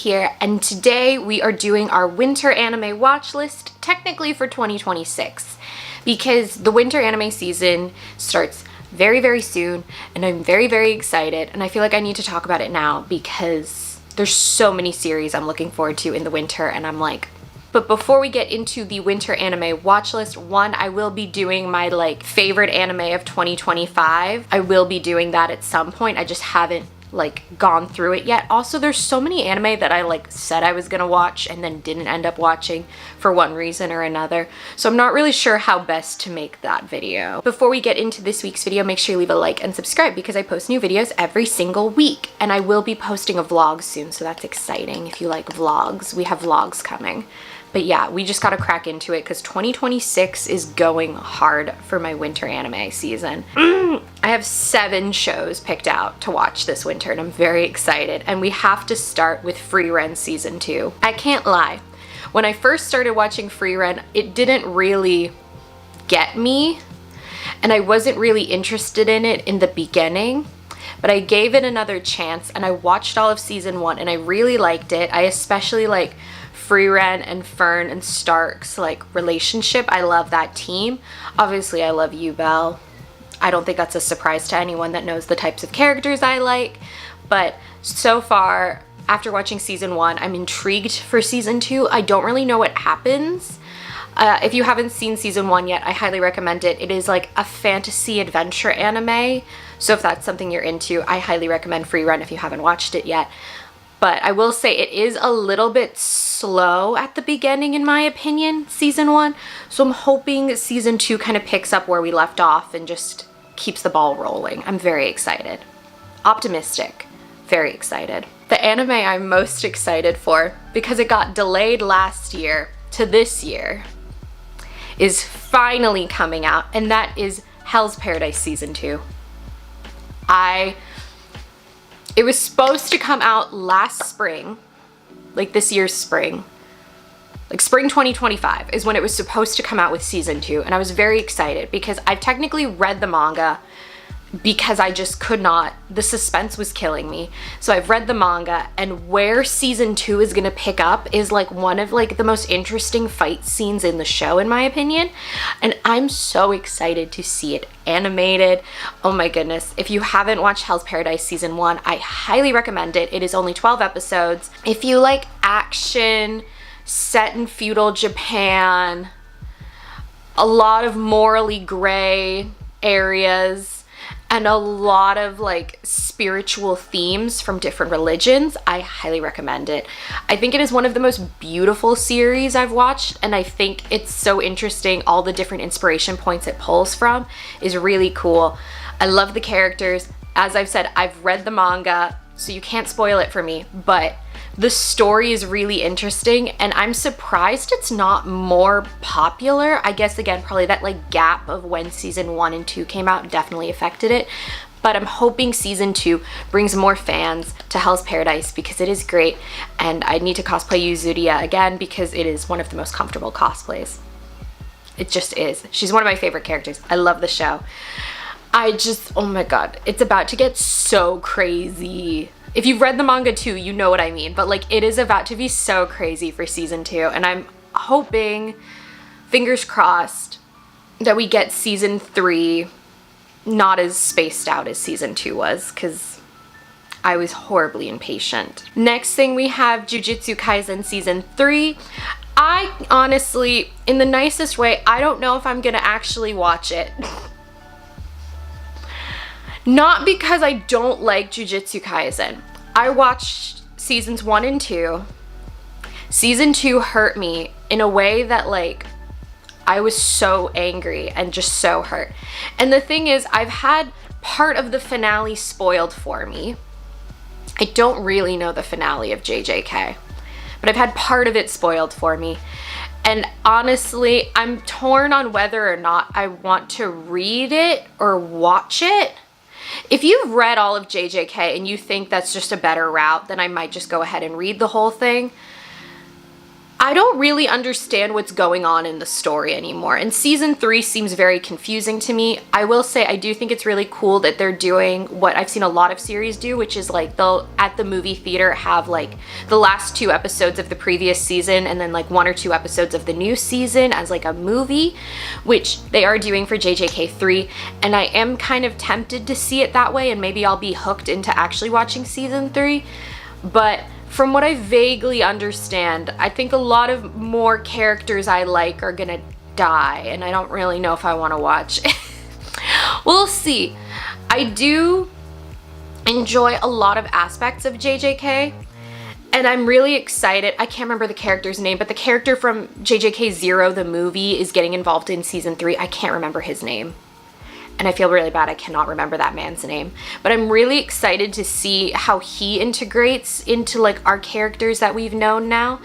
here, and today we are doing our winter anime watch list, technically for 2026, because the winter anime season starts very, very soon, and I'm very, very excited, and I feel like I need to talk about it now because there's so many series I'm looking forward to in the winter, and I'm like, but before we get into the winter anime watch list, one, I will be doing my favorite anime of 2025. I will be doing that at some point. I just haven't gone through it yet. Also, there's so many anime that I said I was gonna watch and then didn't end up watching for one reason or another. So I'm not really sure how best to make that video. Before we get into this week's video, make sure you leave a like and subscribe because I post new videos every single week. And I will be posting a vlog soon, so that's exciting. If you like vlogs, we have vlogs coming. But yeah, we just gotta crack into it because 2026 is going hard for my winter anime season. I have 7 shows picked out to watch this winter and I'm very excited. And we have to start with Frieren Season 2. I can't lie. When I first started watching Frieren, it didn't really get me. And I wasn't really interested in it in the beginning. But I gave it another chance and I watched all of Season 1 and I really liked it. I especially like Frieren and Fern and Stark's relationship. I love that team. Obviously I love Yubel. I don't think that's a surprise to anyone that knows the types of characters I like, but so far after watching Season 1 I'm intrigued for Season 2. I don't really know what happens. If you haven't seen Season 1 yet, I highly recommend it. It is like a fantasy adventure anime, so if that's something you're into, I highly recommend Frieren if you haven't watched it yet. But I will say it is a little bit slow at the beginning, in my opinion, Season 1. So I'm hoping Season 2 kind of picks up where we left off and just keeps the ball rolling. I'm very excited. Optimistic. Very excited. The anime I'm most excited for, because it got delayed last year to this year, is finally coming out, and that is Hell's Paradise Season 2. It was supposed to come out last spring, this year's spring. Spring 2025 is when it was supposed to come out with Season 2, and I was very excited because I've technically read the manga because I just could not. The suspense was killing me. So I've read the manga, and where Season 2 is gonna pick up is one of the most interesting fight scenes in the show, in my opinion. And I'm so excited to see it animated. Oh my goodness. If you haven't watched Hell's Paradise Season 1, I highly recommend it. It is only 12 episodes. If you like action, set in feudal Japan, a lot of morally gray areas, and a lot of spiritual themes from different religions, I highly recommend it. I think it is one of the most beautiful series I've watched, and I think it's so interesting. All the different inspiration points it pulls from is really cool. I love the characters. As I've said, I've read the manga, so you can't spoil it for me, but the story is really interesting, and I'm surprised it's not more popular. I guess, again, probably that gap of when Season 1 and 2 came out definitely affected it. But I'm hoping Season 2 brings more fans to Hell's Paradise because it is great, and I need to cosplay Yuzuriya again because it is one of the most comfortable cosplays. It just is. She's one of my favorite characters. I love the show. Oh my god, it's about to get so crazy. If you've read the manga too, you know what I mean, but it is about to be so crazy for Season 2, and I'm hoping, fingers crossed, that we get Season 3 not as spaced out as Season 2 was, because I was horribly impatient. Next thing we have Jujutsu Kaisen Season 3. I honestly, in the nicest way, I don't know if I'm gonna actually watch it. Not because I don't like Jujutsu Kaisen. I watched Seasons 1 and 2. Season 2 hurt me in a way that I was so angry and just so hurt. And the thing is, I've had part of the finale spoiled for me. I don't really know the finale of JJK, but I've had part of it spoiled for me. And honestly, I'm torn on whether or not I want to read it or watch it. If you've read all of JJK and you think that's just a better route, then I might just go ahead and read the whole thing. I don't really understand what's going on in the story anymore, and season 3 seems very confusing to me. I will say I do think it's really cool that they're doing what I've seen a lot of series do, which is like they'll at the movie theater have like the last 2 episodes of the previous season and then like 1 or 2 episodes of the new season as like a movie, which they are doing for JJK3, and I am kind of tempted to see it that way, and maybe I'll be hooked into actually watching season 3. But from what I vaguely understand, I think a lot of more characters I like are gonna die, and I don't really know if I want to watch. We'll see. I do enjoy a lot of aspects of JJK, and I'm really excited. I can't remember the character's name, but the character from JJK Zero, the movie, is getting involved in season 3. I can't remember his name. And I feel really bad I cannot remember that man's name. But I'm really excited to see how he integrates into like our characters that we've known now.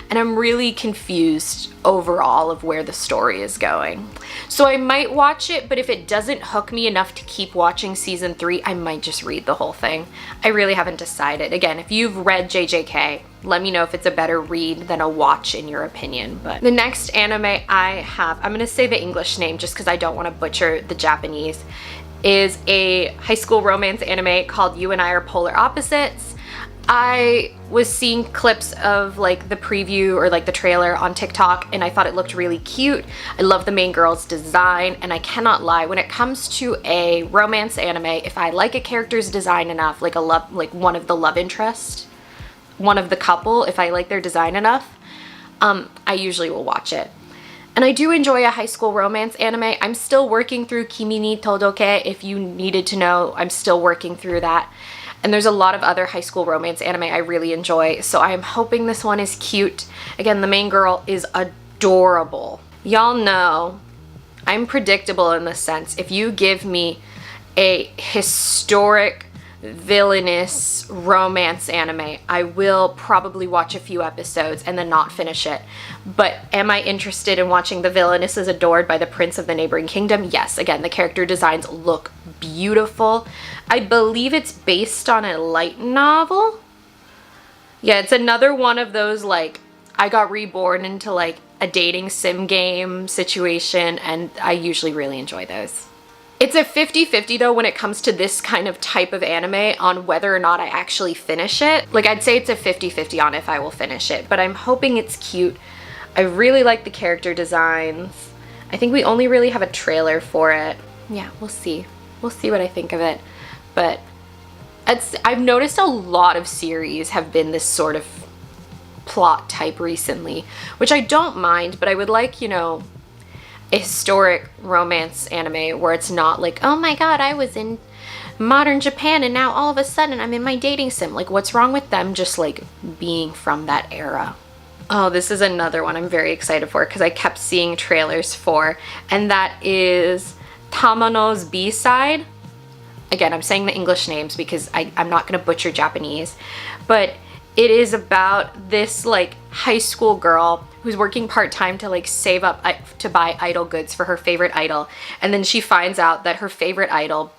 And I'm really confused overall of where the story is going. So I might watch it, but if it doesn't hook me enough to keep watching season 3, I might just read the whole thing. I really haven't decided. Again, if you've read JJK, let me know if it's a better read than a watch in your opinion. But the next anime I have, I'm gonna say the English name just because I don't want to butcher the Japanese, is a high school romance anime called You and I Are Polar Opposites. I was seeing clips of like the preview or like the trailer on TikTok, and I thought it looked really cute. I love the main girl's design, and I cannot lie, when it comes to a romance anime, if I like a character's design enough, like one of the love interest, one of the couple, if I like their design enough, I usually will watch it. And I do enjoy a high school romance anime. I'm still working through Kimi ni Todoke. If you needed to know, I'm still working through that. And there's a lot of other high school romance anime I really enjoy, so I'm hoping this one is cute. Again, the main girl is adorable. Y'all know I'm predictable in the sense, if you give me a historic villainous romance anime, I will probably watch a few episodes and then not finish it. But am I interested in watching the villainess is adored by the prince of the neighboring kingdom? Yes. Again, the character designs look beautiful. I believe it's based on a light novel. Yeah, it's another one of those like I got reborn into like a dating sim game situation, and I usually really enjoy those. It's a 50-50 though when it comes to this kind of type of anime on whether or not I actually finish it. Like I'd say it's a 50-50 on if I will finish it, but I'm hoping it's cute. I really like the character designs. I think we only really have a trailer for it. Yeah, we'll see. We'll see what I think of it. But I've noticed a lot of series have been this sort of plot type recently, which I don't mind, but I would like, you know, a historic romance anime where it's not like, oh my god, I was in modern Japan and now all of a sudden I'm in my dating sim. Like, what's wrong with them just like being from that era? Oh, this is another one I'm very excited for because I kept seeing trailers for, and that is Tamano's B-side. Again, I'm saying the English names because I'm not gonna butcher Japanese, but it is about this like high school girl who's working part-time to like save up to buy idol goods for her favorite idol, and then she finds out that her favorite idol,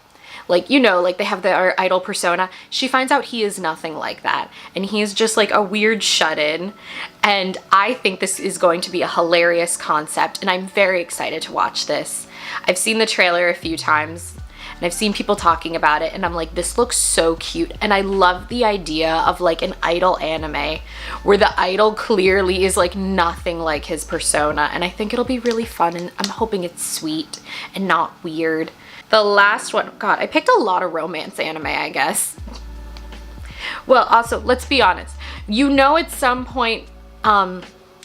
like, you know, like they have their idol persona, she finds out he is nothing like that, and he's just like a weird shut-in, and I think this is going to be a hilarious concept, and I'm very excited to watch this. I've seen the trailer a few times, and I've seen people talking about it, and I'm like, this looks so cute. And I love the idea of like an idol anime where the idol clearly is like nothing like his persona, and I think it'll be really fun, and I'm hoping it's sweet and not weird. The last one, god, I picked a lot of romance anime, I guess. Well, also, let's be honest. You know, at some point,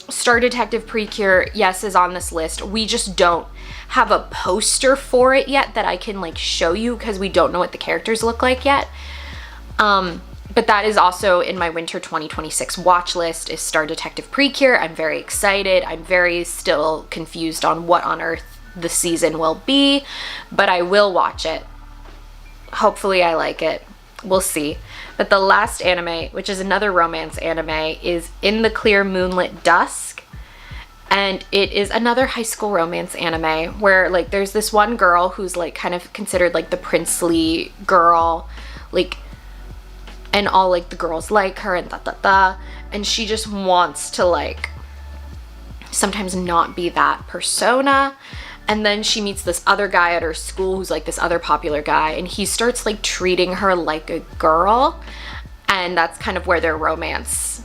Star Detective Precure, yes, is on this list. We just don't have a poster for it yet that I can like show you because we don't know what the characters look like yet. But that is also in my winter 2026 watch list, is Star Detective Precure. I'm very excited. I'm very still confused on what on earth the season will be, but I will watch it. Hopefully I like it. We'll see. But the last anime, which is another romance anime, is In the Clear Moonlit Dusk. And it is another high school romance anime where like there's this one girl who's like kind of considered like the princely girl, like, and all like the girls like her and and she just wants to like sometimes not be that persona. And then she meets this other guy at her school who's like this other popular guy, and he starts like treating her like a girl, and that's kind of where their romance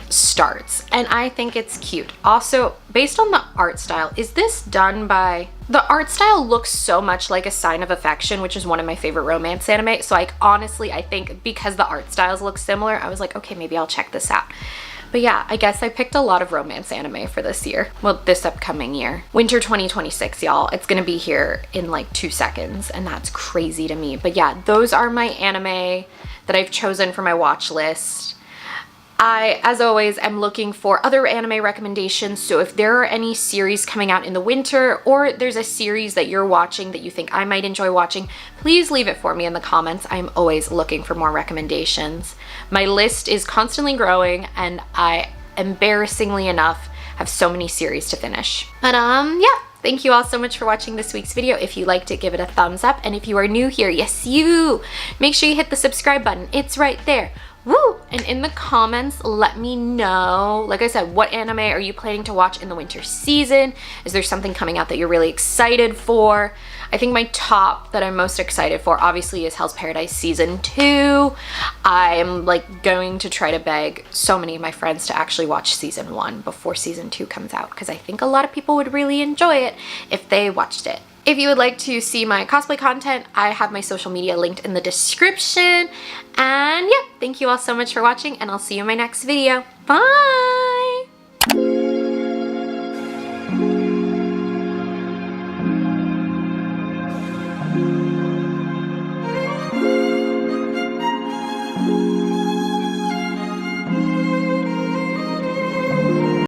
starts. And I think it's cute. Also, based on the art style, is this done by... The art style looks so much like A Sign of Affection, which is one of my favorite romance anime. So like honestly, I think because the art styles look similar, I was like, okay, maybe I'll check this out. But yeah, I guess I picked a lot of romance anime for this year. Well, this upcoming year. Winter 2026, y'all. It's gonna be here in like 2 seconds, and that's crazy to me. But yeah, those are my anime that I've chosen for my watch list. I, as always, am looking for other anime recommendations, so if there are any series coming out in the winter, or there's a series that you're watching that you think I might enjoy watching, please leave it for me in the comments. I'm always looking for more recommendations. My list is constantly growing, and I, embarrassingly enough, have so many series to finish. But yeah. Thank you all so much for watching this week's video. If you liked it, give it a thumbs up, and if you are new here, yes you, make sure you hit the subscribe button. It's right there. Woo! And in the comments, let me know, like I said, what anime are you planning to watch in the winter season? Is there something coming out that you're really excited for? I think my top that I'm most excited for obviously is Hell's Paradise Season 2. I am like going to try to beg so many of my friends to actually watch Season 1 before Season 2 comes out, because I think a lot of people would really enjoy it if they watched it. If you would like to see my cosplay content, I have my social media linked in the description. And yeah, thank you all so much for watching, and I'll see you in my next video. Bye!